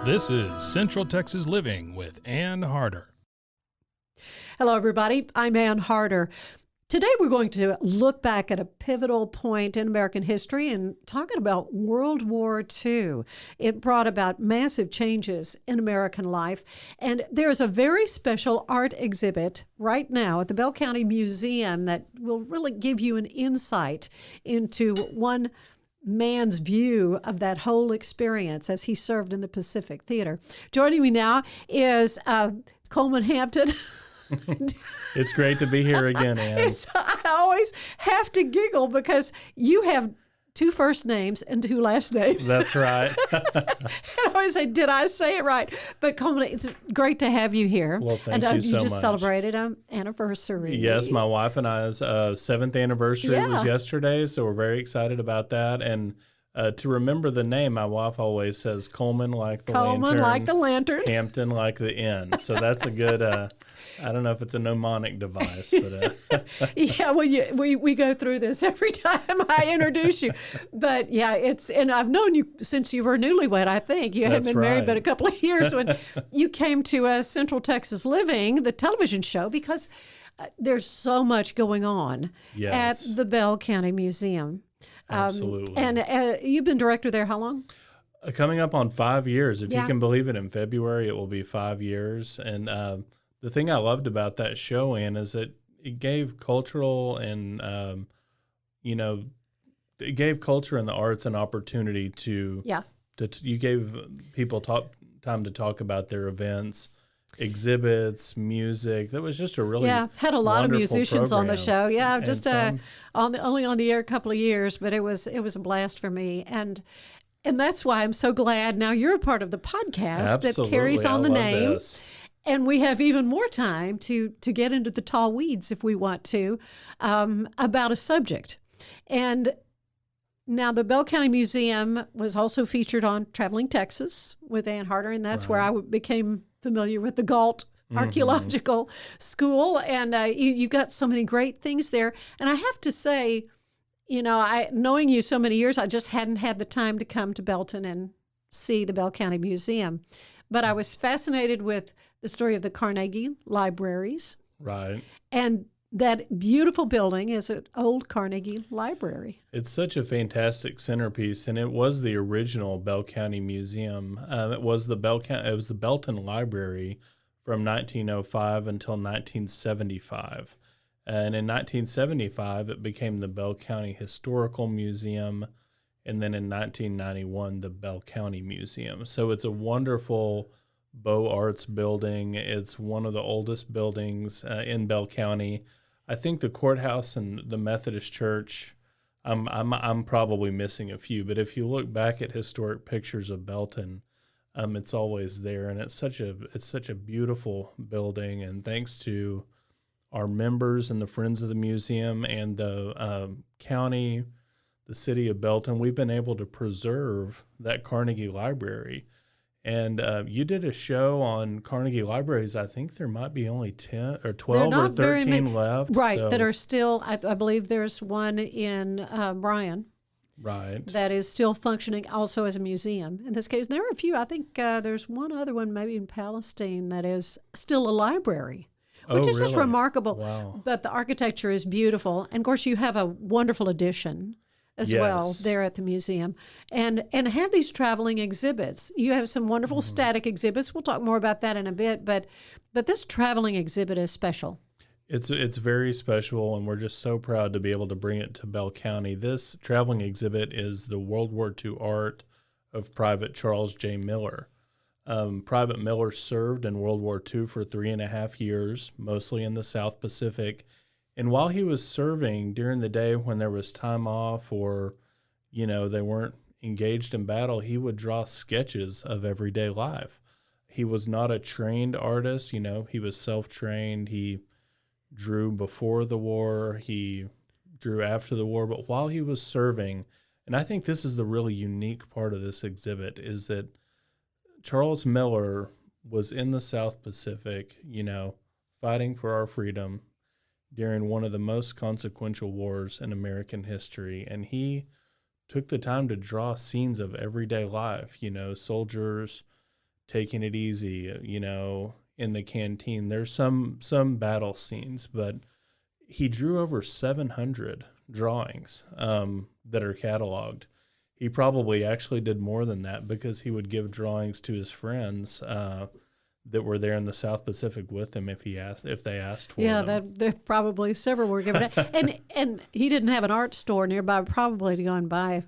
This is Central Texas Living with Ann Harder. Hello, everybody. I'm Ann Harder. Today, we're going to look back at a pivotal point in American history and talking about World War II. It brought about massive changes in American life. And there's a very special art exhibit right now at the Bell County Museum that will really give you an insight into one man's view of that whole experience as he served in the Pacific Theater. Joining me now is Coleman Hampton. It's great to be here again, Ann. I always have to giggle because you have two first names and two last names. That's right. I always say, did I say it right? But Coleman, it's great to have you here. Well, thank you so much. You just celebrated an anniversary. Yes, my wife and I's 7th anniversary was yesterday, so we're very excited about that. And to remember the name, my wife always says Coleman like the lantern. Coleman like the lantern. Hampton like the inn. So that's a good, I don't know if it's a mnemonic device, but. Yeah, well, we go through this every time I introduce you. But yeah, and I've known you since you were newlywed, I think. You hadn't been married but a couple of years when you came to Central Texas Living, the television show, because there's so much going on at the Bell County Museum. Absolutely. And you've been director there how long? Coming up on 5 years. If you can believe it, in February, it will be 5 years. And the thing I loved about that show, Ann, is that it gave cultural and, it gave culture and the arts an opportunity to you gave people time to talk about their events, exhibits, music. That was just a really had a lot of musicians program on the show. Yeah, just only on the air a couple of years, but it was a blast for me. And that's why I'm so glad now you're a part of the podcast that carries on the name. This. And we have even more time to get into the tall weeds if we want to about a subject. And now the Bell County Museum was also featured on Traveling Texas with Ann Harder, and that's where I became familiar with the Galt Archaeological School. And you've got so many great things there. And I have to say, knowing you so many years, I just hadn't had the time to come to Belton and see the Bell County Museum. But I was fascinated with the story of the Carnegie Libraries. Right. And that beautiful building is an old Carnegie Library. It's such a fantastic centerpiece, and it was the original Bell County Museum. It was the Belton Library from 1905 until 1975. And in 1975, it became the Bell County Historical Museum, and then in 1991, the Bell County Museum. So it's a wonderful Beaux Arts building. It's one of the oldest buildings in Bell County. I think the courthouse and the Methodist Church, I'm probably missing a few, but if you look back at historic pictures of Belton, it's always there, and it's such a beautiful building. And thanks to our members and the Friends of the Museum and the county, the city of Belton, we've been able to preserve that Carnegie Library. And you did a show on Carnegie Libraries. I think there might be only 10 or 12 or 13 left. Right, that are still, I believe there's one in Bryan. Right. That is still functioning also as a museum. In this case, there are a few. I think there's one other one maybe in Palestine that is still a library, which is just remarkable. Wow. But the architecture is beautiful. And, of course, you have a wonderful addition as well there at the museum, and have these traveling exhibits. You have some wonderful static exhibits. We'll talk more about that in a bit, but this traveling exhibit is special. It's very special, and we're just so proud to be able to bring it to Bell County. This traveling exhibit is the World War II art of Private Charles J. Miller. Private Miller served in World War II for 3.5 years, mostly in the South Pacific. And while he was serving during the day when there was time off or, they weren't engaged in battle, he would draw sketches of everyday life. He was not a trained artist, he was self-trained. He drew before the war, he drew after the war, but while he was serving, and I think this is the really unique part of this exhibit, is that Charles Miller was in the South Pacific, fighting for our freedom during one of the most consequential wars in American history. And he took the time to draw scenes of everyday life, soldiers taking it easy, in the canteen. There's some battle scenes, but he drew over 700 drawings that are cataloged. He probably actually did more than that because he would give drawings to his friends that were there in the South Pacific with him if they asked for them. Yeah, there probably several were given. and he didn't have an art store nearby, probably to go and buy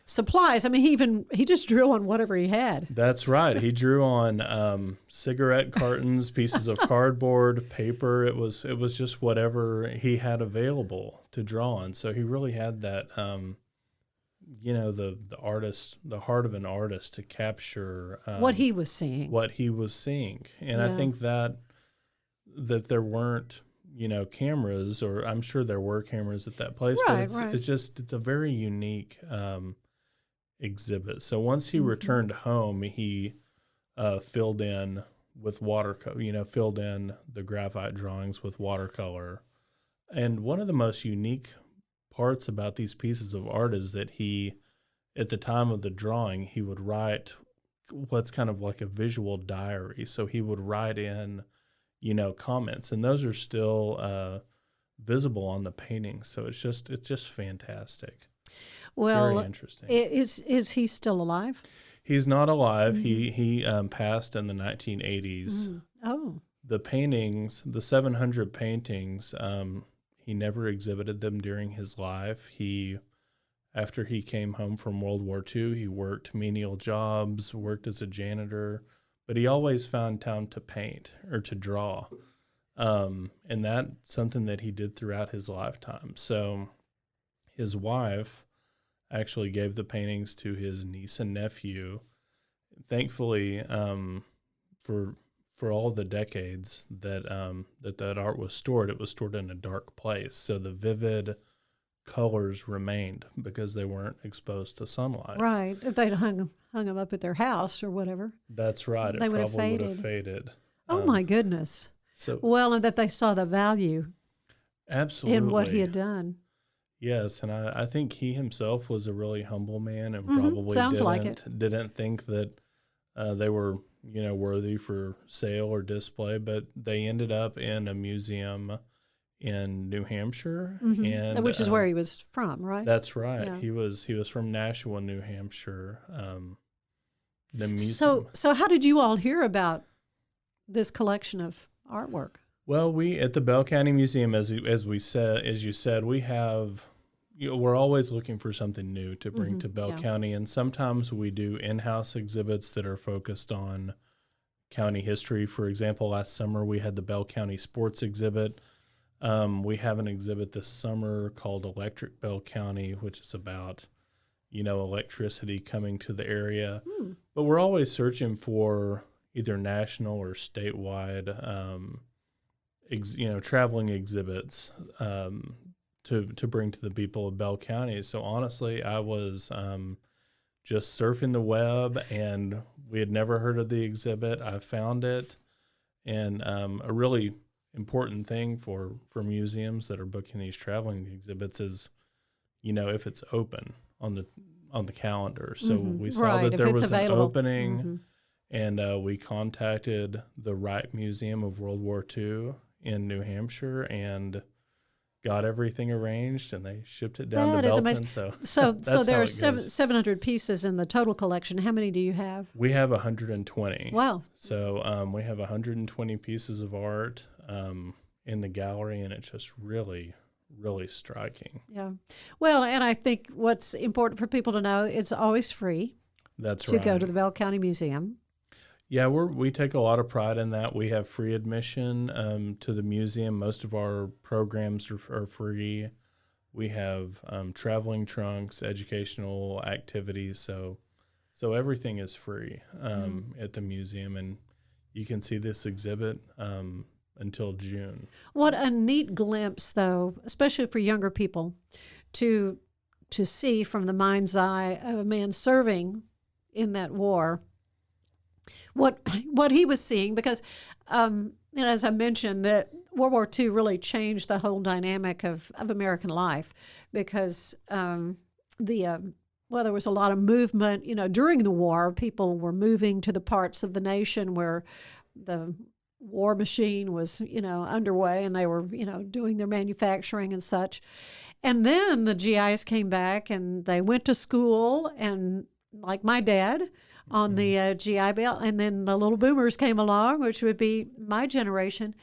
supplies. I mean, he just drew on whatever he had. That's right. He drew on cigarette cartons, pieces of cardboard, paper. It was just whatever he had available to draw on. So he really had that, the heart of an artist to capture what he was seeing. And I think that there weren't, cameras, or I'm sure there were cameras at that place, but it's a very unique exhibit. So once he returned home, he filled in with filled in the graphite drawings with watercolor. And one of the most unique parts about these pieces of art is that he, at the time of the drawing, he would write what's kind of like a visual diary. So he would write in, comments, and those are still visible on the painting. So it's just fantastic. Well, very interesting. Is he still alive? He's not alive. He passed in the 1980s. Oh. The paintings, the 700 paintings, he never exhibited them during his life. After he came home from World War II, he worked menial jobs, worked as a janitor, but he always found time to paint or to draw. And that's something that he did throughout his lifetime. So his wife actually gave the paintings to his niece and nephew. Thankfully, for all the decades that art was stored, it was stored in a dark place. So the vivid colors remained because they weren't exposed to sunlight. Right. If they'd hung them up at their house or whatever. That's right. They it would probably have would have faded. Oh, my goodness. Well, and that they saw the value absolutely in what he had done. Yes, and I think he himself was a really humble man and probably didn't think that they were, worthy for sale or display, but they ended up in a museum in New Hampshire, and which is where he was from, right? That's right. Yeah. He was from Nashua, New Hampshire. The museum. So how did you all hear about this collection of artwork? Well, we at the Bell County Museum, as you said, we have. We're always looking for something new to bring to Bell County, and sometimes we do in-house exhibits that are focused on county history. For example, last summer we had the Bell County Sports exhibit. We have an exhibit this summer called Electric Bell County, which is about, electricity coming to the area. But we're always searching for either national or statewide, traveling exhibits to bring to the people of Bell County. So honestly, I was just surfing the web, and we had never heard of the exhibit. I found it, and a really important thing for museums that are booking these traveling exhibits is, if it's open on the calendar. So we saw that there was an opening, and we contacted the Wright Museum of World War II in New Hampshire and got everything arranged, and they shipped it down to Belton. So there are 700 pieces in the total collection. How many do you have? We have 120. Wow. So we have 120 pieces of art in the gallery, and it's just really, really striking. Yeah. Well, and I think what's important for people to know, it's always free. That's right. To go to the Bell County Museum. Yeah, we take a lot of pride in that. We have free admission to the museum. Most of our programs are free. We have traveling trunks, educational activities. So everything is free at the museum, and you can see this exhibit until June. What a neat glimpse, though, especially for younger people, to see from the mind's eye of a man serving in that war. What he was seeing, because as I mentioned, that World War II really changed the whole dynamic of American life, because the well, there was a lot of movement, during the war. People were moving to the parts of the nation where the war machine was, underway, and they were, doing their manufacturing and such. And then the GIs came back and they went to school, and like my dad on the GI Bill, and then the little boomers came along, which would be my generation.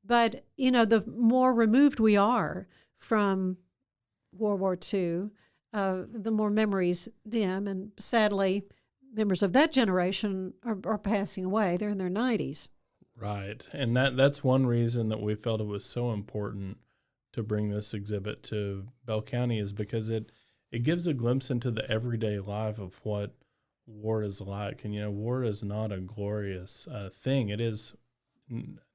But, the more removed we are from World War II, the more memories dim. And sadly, members of that generation are passing away. They're in their 90s. Right. And that's one reason that we felt it was so important to bring this exhibit to Bell County, is because it gives a glimpse into the everyday life of what war is like. And, war is not a glorious thing. It is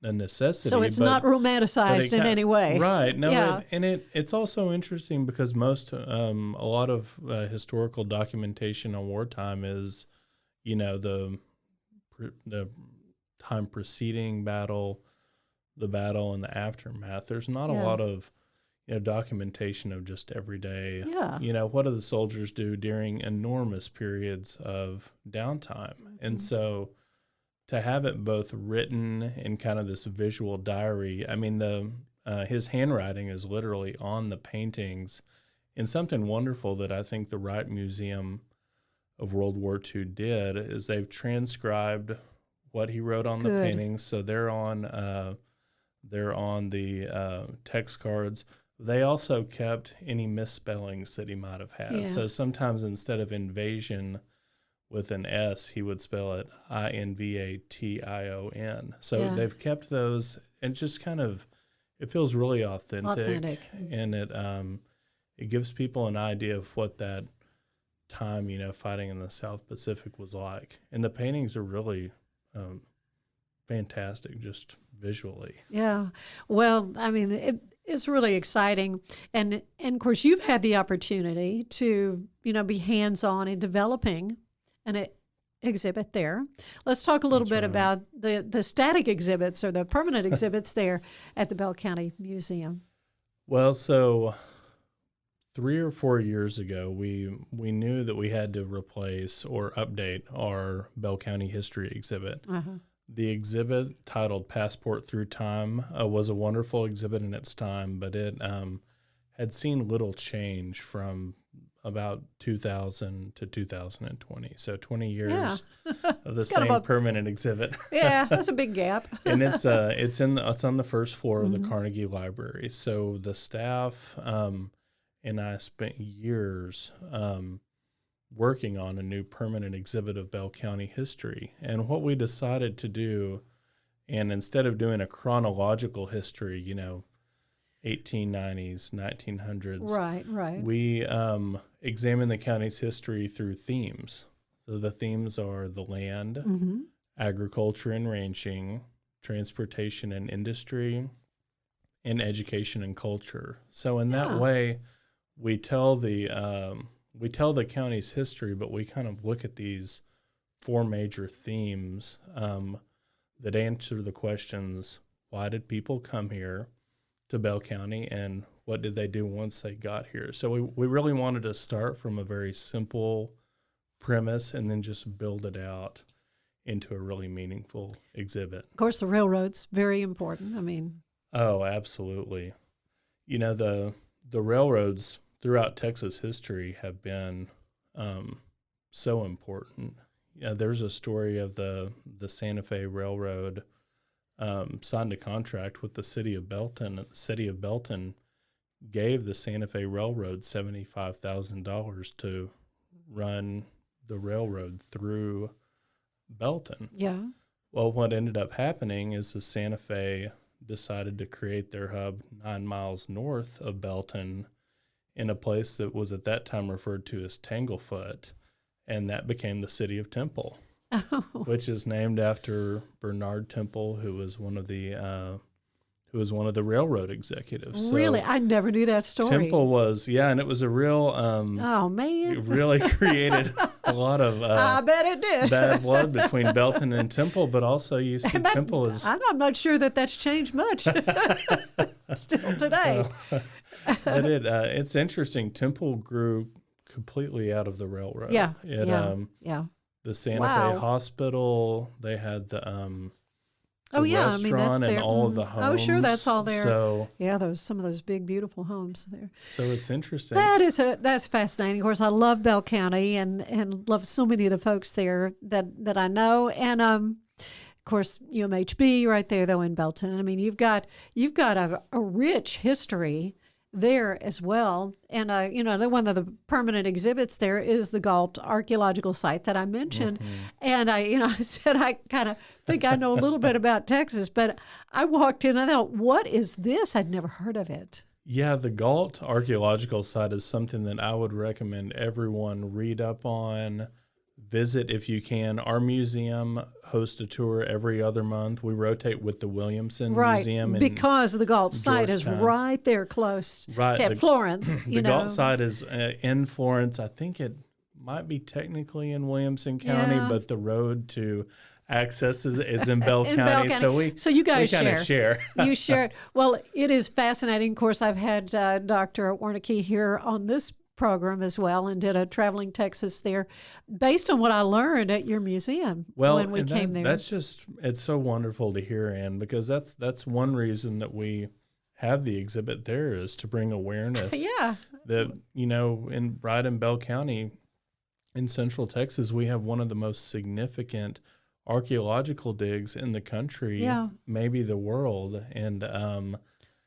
a necessity. So it's not romanticized in any way. Right. No, Yeah. It's also interesting because a lot of historical documentation on wartime is, the time preceding battle, the battle, and the aftermath. There's not a lot of documentation of just everyday. Yeah. What do the soldiers do during enormous periods of downtime? And so to have it both written in kind of this visual diary, I mean, his handwriting is literally on the paintings. And something wonderful that I think the Wright Museum of World War II did is they've transcribed what he wrote on the paintings. So they're on the text cards. They also kept any misspellings that he might have had. Yeah. So sometimes instead of invasion with an S, he would spell it Invatation. So they've kept those, and just kind of, it feels really authentic. And it gives people an idea of what that time, fighting in the South Pacific was like. And the paintings are really fantastic, just visually. Yeah. Well, I mean, it's really exciting. And of course, you've had the opportunity to, be hands-on in developing an exhibit there. Let's talk a little bit about the static exhibits or the permanent exhibits there at the Bell County Museum. Well, so 3 or 4 years ago, we knew that we had to replace or update our Bell County History exhibit. The exhibit, titled Passport Through Time, was a wonderful exhibit in its time, but it had seen little change from about 2000 to 2020. So 20 years of the same permanent exhibit. Yeah, that's a big gap. And it's on the first floor of the Carnegie Library. So the staff and I spent years working on a new permanent exhibit of Bell County history. And what we decided to do, and instead of doing a chronological history, 1890s, 1900s, right, we examined the county's history through themes. So the themes are the land, agriculture and ranching, transportation and industry, and education and culture. So in that way, we tell the county's history, but we kind of look at these 4 major themes that answer the questions: why did people come here to Bell County, and what did they do once they got here? So we really wanted to start from a very simple premise and then just build it out into a really meaningful exhibit. Of course, the railroad's very important. I mean, oh, absolutely. The railroads throughout Texas history have been so important. There's a story of the Santa Fe Railroad signed a contract with the city of Belton. The city of Belton gave the Santa Fe Railroad $75,000 to run the railroad through Belton. Yeah. Well, what ended up happening is the Santa Fe decided to create their hub 9 miles north of Belton in a place that was at that time referred to as Tanglefoot, and that became the city of Temple, which is named after Bernard Temple, who was one of the railroad executives. Really? So I never knew that story. Temple was, and it was a real, oh, man. it really created a lot of I bet it did. bad blood between Belton and Temple, but also you see Temple is... I'm not sure that's changed much still today. But it's interesting. Temple grew completely out of the railroad. Yeah, It, yeah. the Santa Wow. Fe Hospital, they had the Oh yeah, I restaurant mean that's and there. all of the Mhm. Oh sure, that's all homes. there. So Yeah, some of those big beautiful homes there. it's interesting. That's fascinating. Of course, I love Bell County and love so many of the folks there that I know. And of course, UMHB right there though in Belton. I mean, you've got a rich history there as well. And one of the permanent exhibits there is the Galt archaeological site that I mentioned. And I said I kind of think I know a little bit about Texas, but I walked in and I thought, what is this? I'd never heard of it. Yeah, the Galt archaeological site is something that I would recommend everyone read up on, visit if you can. Our museum hosts a tour every other month. We rotate with the Williamson Museum in because the Galt site is Georgetown. right there close to Florence. The Galt site is in Florence. I think it might be technically in Williamson County, Yeah. but the road to access is in Bell In County. Bell County. So you guys kind of share. You share it. Well, it is fascinating. Of course, I've had Dr. Warnicki here on this program as well and did a traveling Texas there based on what I learned at your museum when we came there. That's just, it's so wonderful to hear, Ann, because that's one reason that we have the exhibit there is to bring awareness. Yeah. That, right in Bell County in Central Texas, we have one of the most significant archaeological digs in the country, maybe the world. And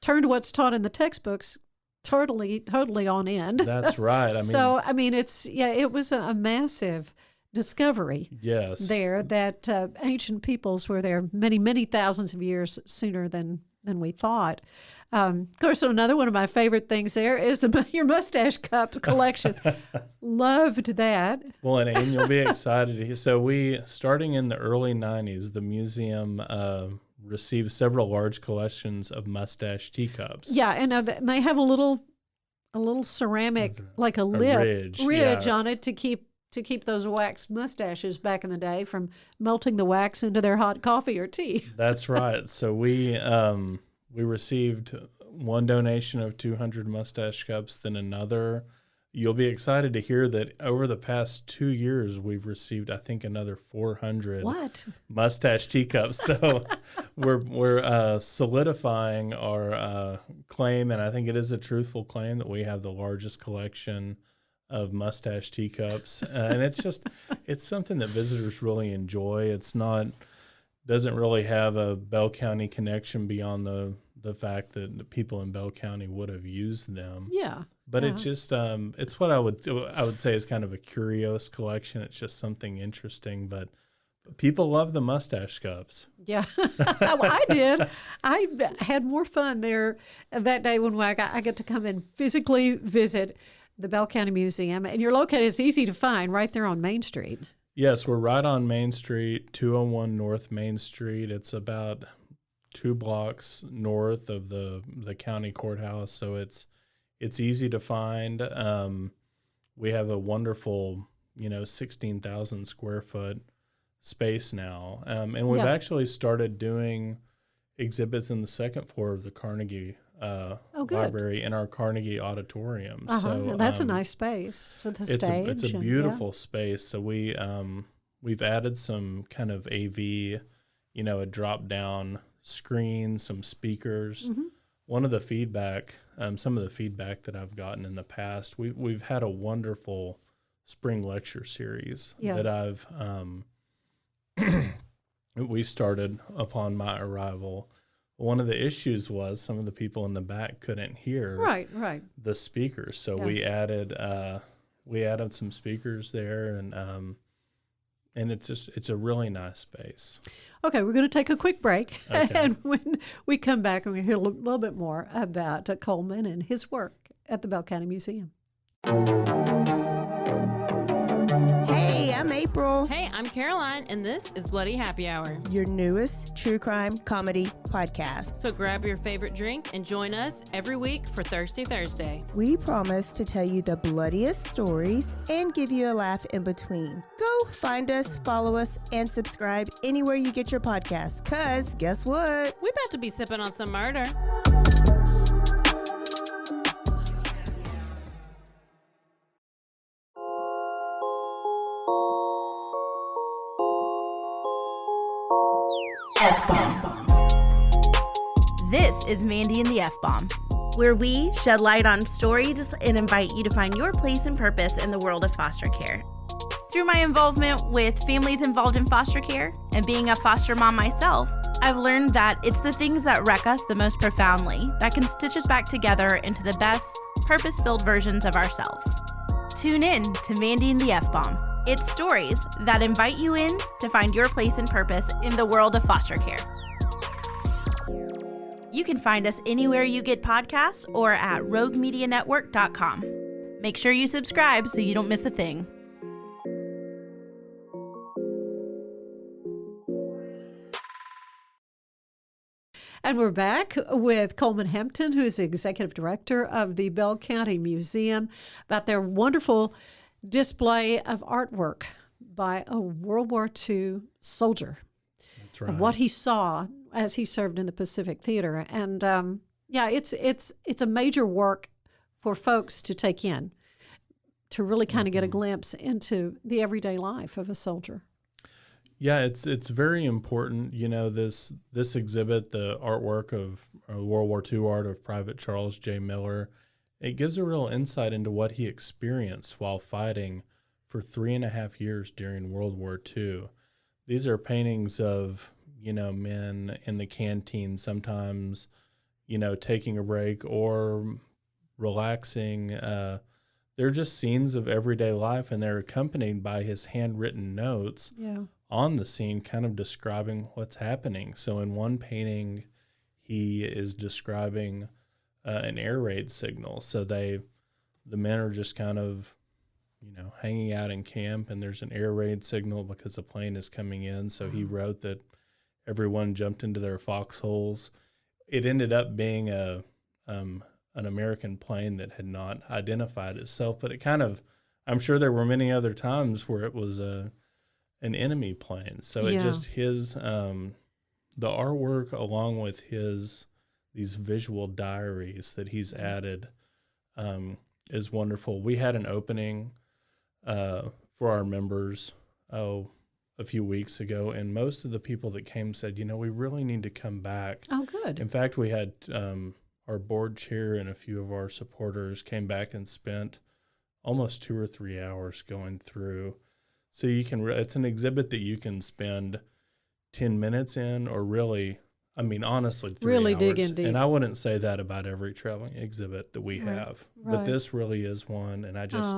turned what's taught in the textbooks totally on end. That's right. I mean, so I mean, it was a massive discovery. Yes, there that ancient peoples were there many thousands of years sooner than we thought. Of course, another one of my favorite things there is your mustache cup collection. Loved that. Well, and you'll be excited to hear. So starting in the early 90s, the museum received several large collections of mustache teacups. Yeah, and they have a little ceramic, like a lip ridge on it to keep those wax mustaches back in the day from melting the wax into their hot coffee or tea. That's right. So we received one donation of 200 mustache cups, then another. You'll be excited to hear that over the past 2 years, we've received, I think, another 400 mustache teacups. So we're solidifying our claim, and I think it is a truthful claim that we have the largest collection of mustache teacups. And it's something that visitors really enjoy. Doesn't really have a Bell County connection beyond the fact that the people in Bell County would have used them. Yeah. But it's just it's what I would say is kind of a curious collection. It's just something interesting, but people love the mustache cups. Yeah, I did. I had more fun there that day when I got to come and physically visit the Bell County Museum, and you're located. It's easy to find right there on Main Street. Yes, we're right on Main Street, 201 North Main Street. It's about 2 blocks north of the county courthouse, so it's easy to find. We have a wonderful, 16,000 square foot space now, and we've actually started doing exhibits in the second floor of the Carnegie Library in our Carnegie Auditorium. So that's a nice space. So the stage. It's a beautiful space. So we've added some kind of AV, a drop down screen, some speakers. Mm-hmm. One of the feedback, some of the feedback that I've gotten in the past, we've had a wonderful spring lecture series that I've we started upon my arrival. One of the issues was some of the people in the back couldn't hear the speakers, so we added some speakers there, and it's a really nice space. Okay, we're going to take a quick break, and when we come back, we're going to hear a little bit more about Coleman and his work at the Bell County Museum. Hey, I'm April. Hey, I'm Caroline, and this is Bloody Happy Hour, your newest true crime comedy podcast. So grab your favorite drink and join us every week for Thirsty Thursday. We promise to tell you the bloodiest stories and give you a laugh in between. Go find us, follow us, and subscribe anywhere you get your podcasts, because guess what? We're about to be sipping on some murder. F-Bomb. This is Mandy and the F-Bomb, where we shed light on stories and invite you to find your place and purpose in the world of foster care. Through my involvement with families involved in foster care and being a foster mom myself, I've learned that it's the things that wreck us the most profoundly that can stitch us back together into the best, purpose-filled versions of ourselves. Tune in to Mandy and the F-Bomb. It's stories that invite you in to find your place and purpose in the world of foster care. You can find us anywhere you get podcasts or at roguemedianetwork.com. Make sure you subscribe so you don't miss a thing. And we're back with Coleman Hampton, who is the executive director of the Bell County Museum, about their wonderful display of artwork by a World War II soldier. That's right. And what he saw as he served in the Pacific Theater. And it's a major work for folks to take in, to really kind of get a glimpse into the everyday life of a soldier. Yeah, it's very important. You know, this exhibit, the artwork of World War II art of Private Charles J. Miller, it gives a real insight into what he experienced while fighting for 3.5 years during World War II. These are paintings of, you know, men in the canteen, sometimes, you know, taking a break or relaxing. They're just scenes of everyday life, and they're accompanied by his handwritten notes on the scene, kind of describing what's happening. So in one painting, he is describing an air raid signal. So the men are just kind of, you know, hanging out in camp, and there's an air raid signal because a plane is coming in. So he wrote that everyone jumped into their foxholes. It ended up being an American plane that had not identified itself, but it kind of, I'm sure there were many other times where it was an enemy plane. So it just, the artwork along with these visual diaries that he's added is wonderful. We had an opening for our members, a few weeks ago, and most of the people that came said, you know, we really need to come back. Oh, good. In fact, we had our board chair and a few of our supporters came back and spent almost 2 or 3 hours going through. So you can, it's an exhibit that you can spend 10 minutes in, or really, I mean, honestly, 3 really hours. dig in deep. And I wouldn't say that about every traveling exhibit that we have, but Right. this really is one. And I just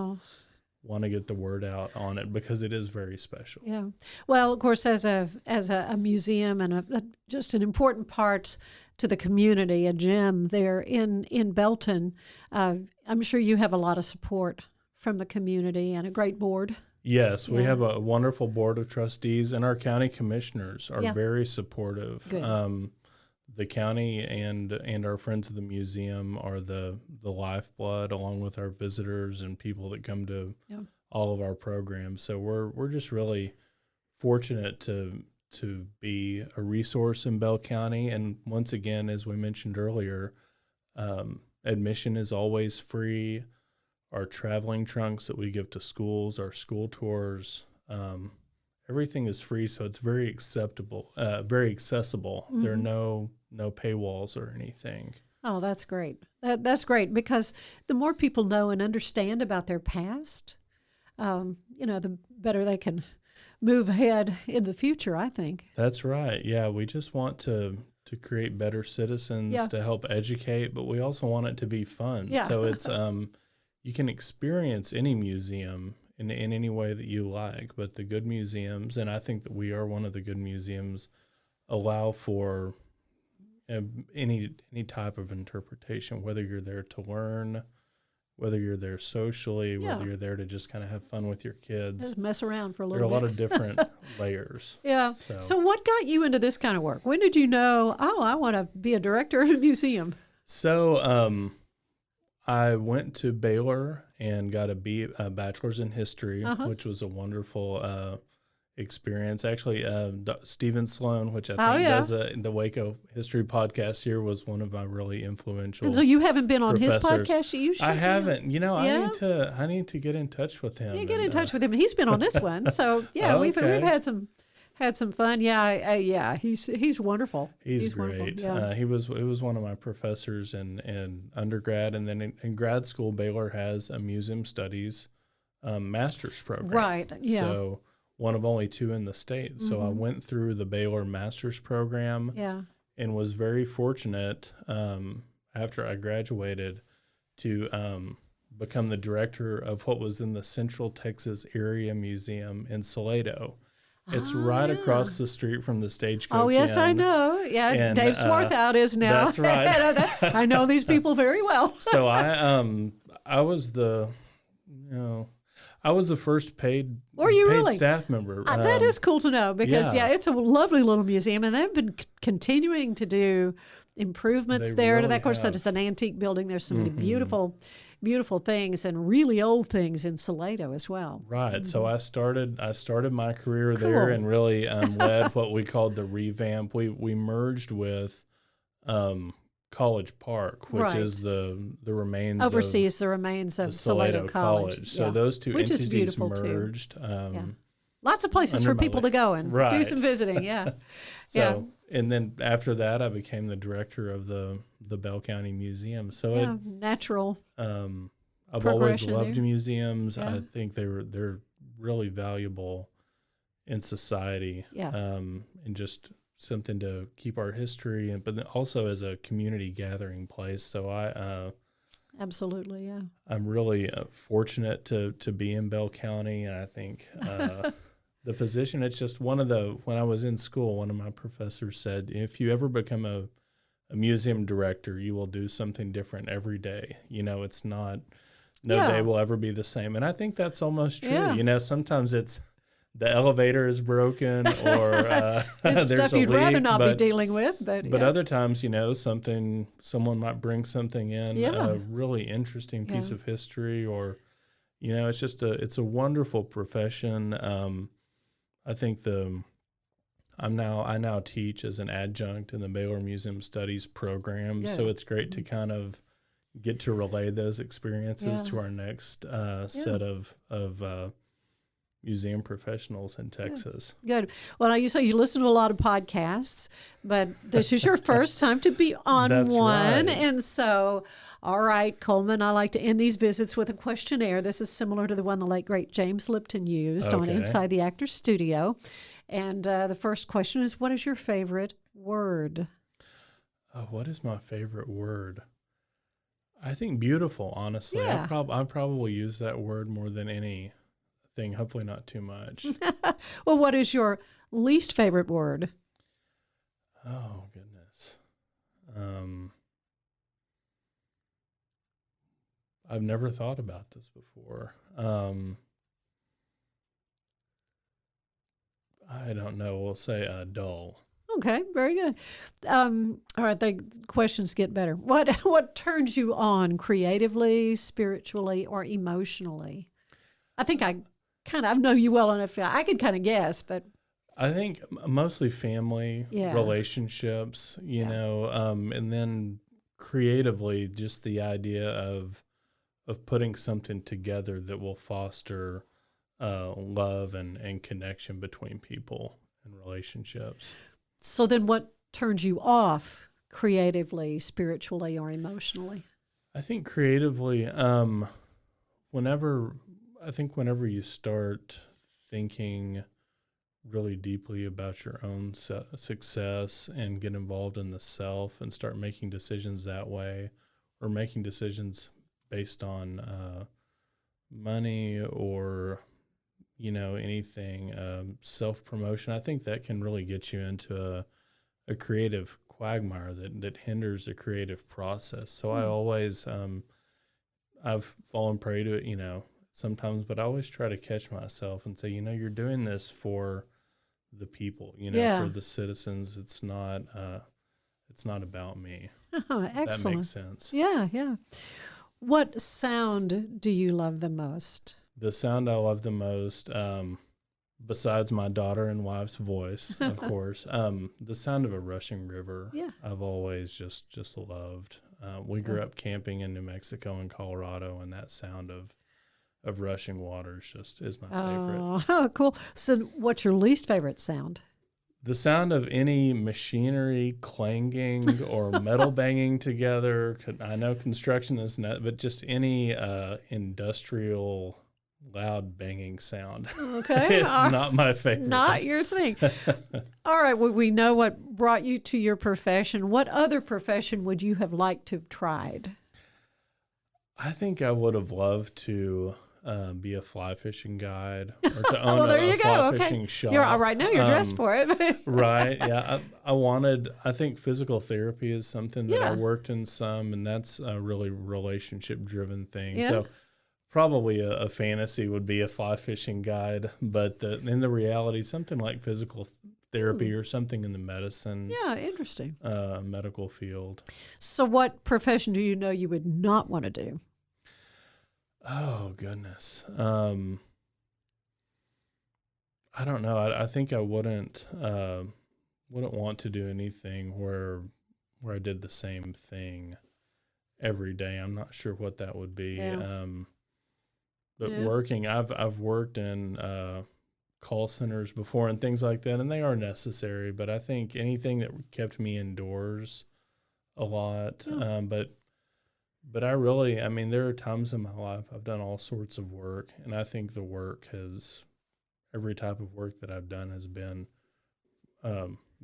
want to get the word out on it because it is very special. Yeah. Well, of course, as a museum and just an important part to the community, a gem there in Belton, I'm sure you have a lot of support from the community and a great board. Yes, we have a wonderful board of trustees, and our county commissioners are very supportive. Good. The county and our friends of the museum are the lifeblood, along with our visitors and people that come to all of our programs. So we're just really fortunate to be a resource in Bell County. And once again, as we mentioned earlier, admission is always free. Our traveling trunks that we give to schools, our school tours, everything is free, so it's very accessible. Mm-hmm. There are no paywalls or anything. Oh, that's great. That's great, because the more people know and understand about their past, the better they can move ahead in the future, I think. That's right. Yeah, we just want to create better citizens, to help educate, but we also want it to be fun. Yeah. So it's you can experience any museum in any way that you like, but the good museums, and I think that we are one of the good museums, allow for any type of interpretation, whether you're there to learn, whether you're there socially, whether you're there to just kind of have fun with your kids. Just mess around for a There are little a bit. lot of different layers. Yeah. So what got you into this kind of work? When did you know, I want to be a director of a museum? So I went to Baylor and got a bachelor's in history, which was a wonderful experience. Actually, Stephen Sloan, which I think does the Waco History podcast here, was one of my really influential. And so you haven't been on professors. his podcast? You should. I haven't. Yeah? I need to get in touch with him. Yeah, get in touch with him. He's been on this one. So, we've had some had some fun. Yeah, he's wonderful. He's wonderful. great. Yeah. He was one of my professors in undergrad, and then in grad school, Baylor has a museum studies master's program. Right. Yeah. So one of only 2 in the state. So I went through the Baylor master's program. Yeah. And was very fortunate after I graduated to become the director of what was in the Central Texas Area Museum in Salado. It's right across the street from the Stagecoach Oh, yes, Inn. I know. Yeah, And, Dave Swarthout is now. That's right. I know these people very well. So I was the first paid Were you paid really? staff member. That is cool to know because, yeah. it's a lovely little museum, and they've been continuing to do improvements They there. really Of course, have. it's an antique building. There's so many beautiful, beautiful things and really old things in Salado as well. Right. So I started my career there Cool. and really led what we called the revamp. We merged with College Park, which Right. is the remains Oversees the remains of of the Salado College. So Yeah. those two Which is entities beautiful, too. merged. Lots of places under for my people to go and do Right. some visiting. Yeah. So and then after that, I became the director of the Bell County Museum. So Yeah. Natural. I've always progression loved there. museums. Yeah. I think they're really valuable in society. Yeah. And just something to keep our history, but then also as a community gathering place. So Absolutely. Yeah. I'm really fortunate to be in Bell County, and I think the position. It's just when I was in school, one of my professors said, if you ever become a museum director, you will do something different every day. It's not. No Yeah. day will ever be the same. And I think that's almost true. Yeah. Sometimes it's the elevator is broken or It's there's stuff a you'd rather leak, not but, be dealing with, but but yeah. other times, someone might bring something in, Yeah. a really interesting piece Yeah. of history, or, it's a wonderful profession. I think I now teach as an adjunct in the Baylor Museum Studies program. So Yeah. it's great to kind of get to relay those experiences Yeah. to our next set of museum professionals in Texas. Good. Well, now you say you listen to a lot of podcasts, but this is your first time to be on That's one. right. And so, all right, Coleman, I like to end these visits with a questionnaire. This is similar to the one the late, great James Lipton used on Okay. Inside the Actor's Studio. And the first question is, what is your favorite word? Oh, what is my favorite word? I think beautiful, honestly. Yeah. I probably use that word more than anything, hopefully not too much. Well, what is your least favorite word? Oh, goodness. I've never thought about this before. I don't know. We'll say dull. Okay, very good. All right, the questions get better. What turns you on creatively, spiritually, or emotionally? I think I know you well enough. I could kind of guess, but I think mostly family Yeah. relationships, and then creatively, just the idea of putting something together that will foster love and connection between people and relationships. so then what turns you off creatively, spiritually, or emotionally? I think creatively, whenever you start thinking really deeply about your own success and get involved in the self and start making decisions that way, or making decisions based on money or anything, self-promotion, I think that can really get you into a creative quagmire that hinders the creative process. So I always I've fallen prey to it, sometimes, but I always try to catch myself and say, you're doing this for the people, Yeah. for the citizens. It's not about me. Oh, That excellent. makes sense. Yeah. What sound do you love the most? The sound I love the most, besides my daughter and wife's voice, of course, the sound of a rushing river. Yeah. I've always just loved. We grew up camping in New Mexico and Colorado, and that sound of of rushing waters just is my favorite. Oh, cool. So what's your least favorite sound? The sound of any machinery clanging or metal banging together. I know construction is not, but just any industrial loud banging sound. Okay. It's not my favorite. Not your thing. All right. Well, we know what brought you to your profession. What other profession would you have liked to have tried? I think I would have loved to be a fly fishing guide or to own Well, there a you fly go. Okay. fishing shop. You're all right now. You're dressed for it. Right. Yeah. I think physical therapy is something that I Yeah. worked in some, and that's a really relationship driven thing. Yeah. So probably a fantasy would be a fly fishing guide, but in the reality, something like physical therapy or something in the medicine, Yeah, interesting. medical field. So what profession do you know you would not want to do? Oh goodness. I don't know. I think I wouldn't want to do anything where I did the same thing every day. I'm not sure what that would be. Yeah. But Yeah. working, I've worked in call centers before and things like that, and they are necessary. But I think anything that kept me indoors a lot. Yeah. But there are times in my life I've done all sorts of work, and I think every type of work that I've done has been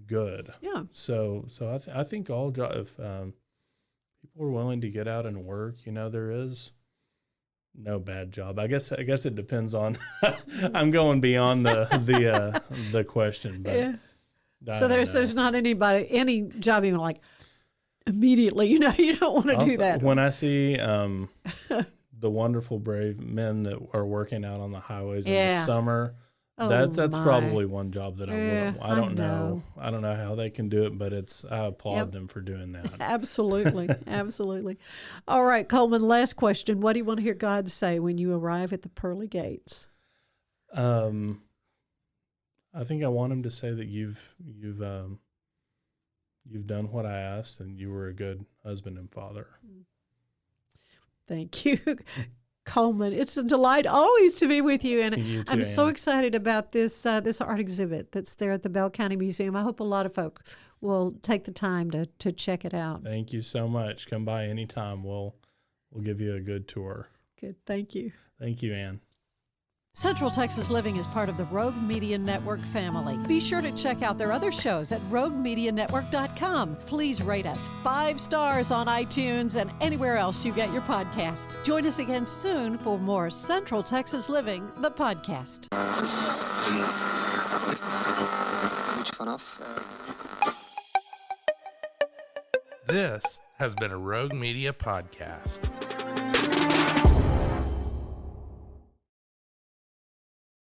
good. Yeah. So I think all if people are willing to get out and work, there is no bad job. I guess it depends on. I'm going beyond the question, but Yeah. I So don't know. there's not any job even like immediately, you don't want to do Also, that. When I see the wonderful, brave men that are working out on the highways in the Yeah. summer, Oh, that's my. probably one job that I Yeah, wouldn't. I don't I know. I don't know how they can do it, but I applaud Yep. them for doing that. Absolutely. Absolutely. All right, Coleman, last question. What do you want to hear God say when you arrive at the pearly gates? I think I want him to say that you've done what I asked, and you were a good husband and father. Thank you, Coleman. It's a delight always to be with you, and You too, I'm so Ann. excited about this art exhibit that's there at the Bell County Museum. I hope a lot of folks will take the time to check it out. Thank you so much. Come by anytime. We'll give you a good tour. Good. Thank you. Thank you, Ann. Central Texas Living is part of the Rogue Media Network family. Be sure to check out their other shows at roguemedianetwork.com. Please rate us 5 stars on iTunes and anywhere else you get your podcasts. Join us again soon for more Central Texas Living, the podcast. This has been a Rogue Media podcast.